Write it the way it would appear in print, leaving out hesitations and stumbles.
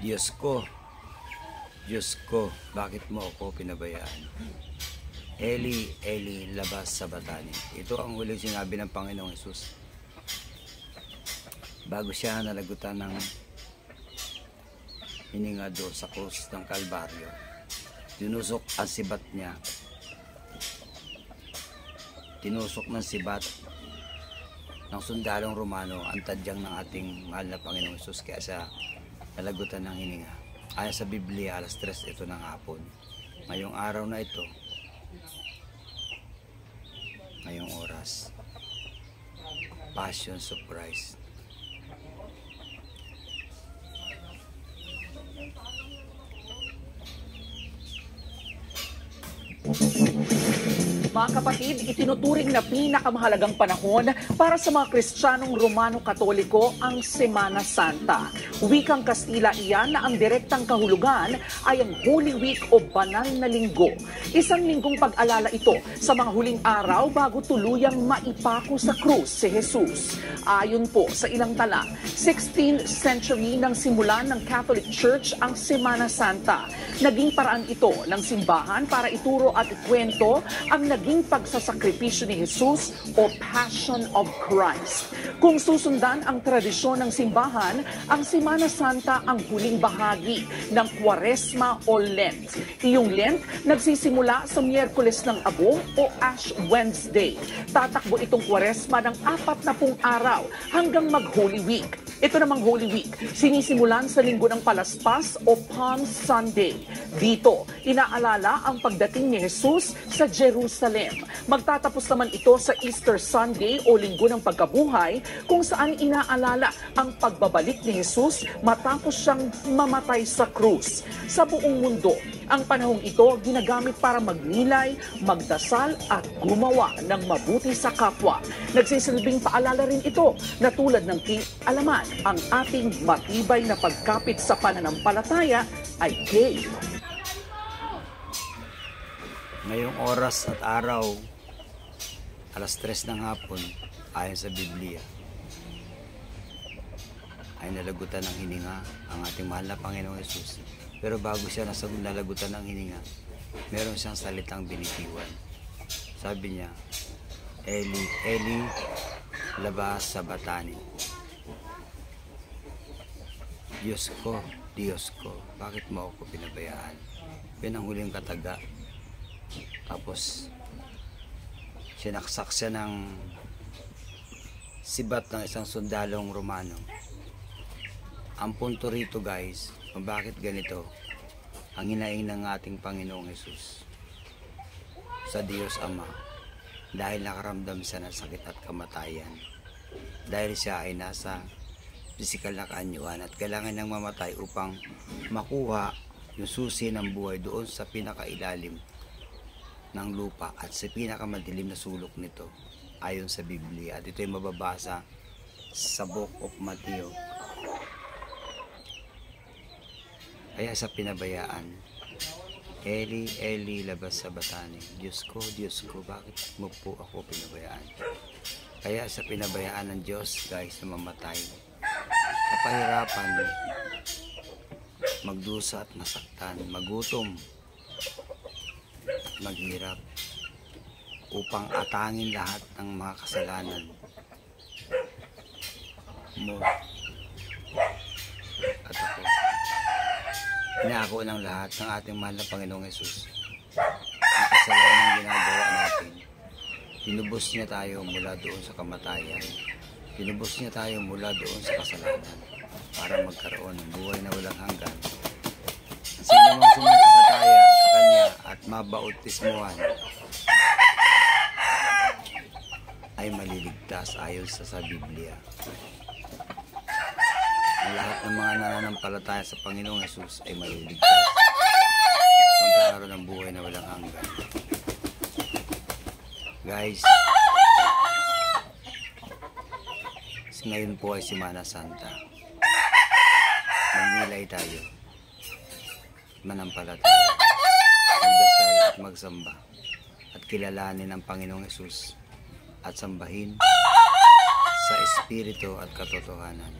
Diyos ko, bakit mo ako pinabayaan? Eli, Eli, labas sa batani. Ito ang huling sinabi ng Panginoong Hesus bago siya nalagutan ng hininga doon sa krus ng Kalbaryo. Tinusok ang sibat niya. Tinusok ng sibat ng sundalong Romano ang tadyang ng ating mahal na Panginoong Hesus kaya siya nalagutan ng hininga. Ayon sa Biblia, alas 3 ito ng hapon. Ngayong araw na ito, ngayong oras, Passion of Christ. Mga kapatid, itinuturing na pinakamahalagang panahon para sa mga Kristiyanong Romano-Katoliko ang Semana Santa. Wikang Kastila iyan na ang direktang kahulugan ay ang Holy Week o Banal na Linggo. Isang linggong pag-alala ito sa mga huling araw bago tuluyang maipako sa krus si Jesus. Ayon po sa ilang tala, 16th century nang simulan ng Catholic Church ang Semana Santa. Naging paraan ito ng simbahan para ituro at ikwento ang naging pagsasakripisyo ni Jesus o Passion of Christ. Kung susundan ang tradisyon ng simbahan, ang Semana Santa ang huling bahagi ng Kwaresma o Lent. Iyong Lent nagsisimula sa Miyerkules ng Abo o Ash Wednesday. Tatakbo itong Kwaresma ng 40 araw hanggang mag-Holy Week. Ito namang Holy Week, sinisimulan sa Linggo ng Palaspas o Palm Sunday. Dito, inaalala ang pagdating ni Jesus sa Jerusalem. Magtatapos naman ito sa Easter Sunday o Linggo ng Pagkabuhay kung saan inaalala ang pagbabalik ni Jesus matapos siyang mamatay sa krus. Sa buong mundo, ang panahong ito ginagamit para magnilay, magdasal at gumawa ng mabuti sa kapwa. Nagsisilbing paalala rin ito na tulad ng alaman, ang ating matibay na pagkapit sa pananampalataya ay kay Ngayong oras at araw, alas 3 ng hapon, ayon sa Biblia, ay nalagutan ng hininga ang ating mahal na Panginoong Hesus. Pero bago siya nalagutan ng hininga, meron siyang salitang binitiwan. Sabi niya, Eli, Eli, labas sa batani. Diyos ko, bakit mo ako pinabayaan? Yan ang huling kataga. Tapos, sinaksak siya ng sibat ng isang sundalong Romano. Ang punto rito guys, kung bakit ganito, ang hinaing ng ating Panginoong Hesus sa Diyos Ama, dahil nakaramdam siya ng sakit at kamatayan. Dahil siya ay nasa pisikal na kaanyuan at kailangan niyang mamatay upang makuha yung susi ng buhay doon sa pinakailalim ng lupa at sa pinakamadilim na sulok nito ayon sa Biblia. At ito ay mababasa sa Book of Matthew. Kaya sa pinabayaan, Eli, Eli, labas sa batani. Diyos ko, bakit mo po ako pinabayaan? Kaya sa pinabayaan ng Diyos, guys, na mamatay, kapahirapan, magdusa at masaktan, magutom, maghirap, upang atangin lahat ng mga kasalanan mo at ako. Inako ng lahat ng ating mahal na Panginoong Hesus ang kasalanan ng ginagawa natin. Tinubos niya tayo mula doon sa kamatayan. Tinubos niya tayo mula doon sa kasalanan para magkaroon ng buhay na walang hanggan. Sino mang sumampalataya sa Kanya at mabautismuhan ay maliligtas ayon sa Biblia. Ang lahat ng mga nananampalataya sa Panginoong Hesus ay maliligtas magkaroon ng buhay na walang hanggan. Guys, ngayon po ay Semana Santa. Magnilay tayo, manampalataya, magdasal at magsamba at kilalanin ang Panginoong Hesus at sambahin sa Espiritu at katotohanan.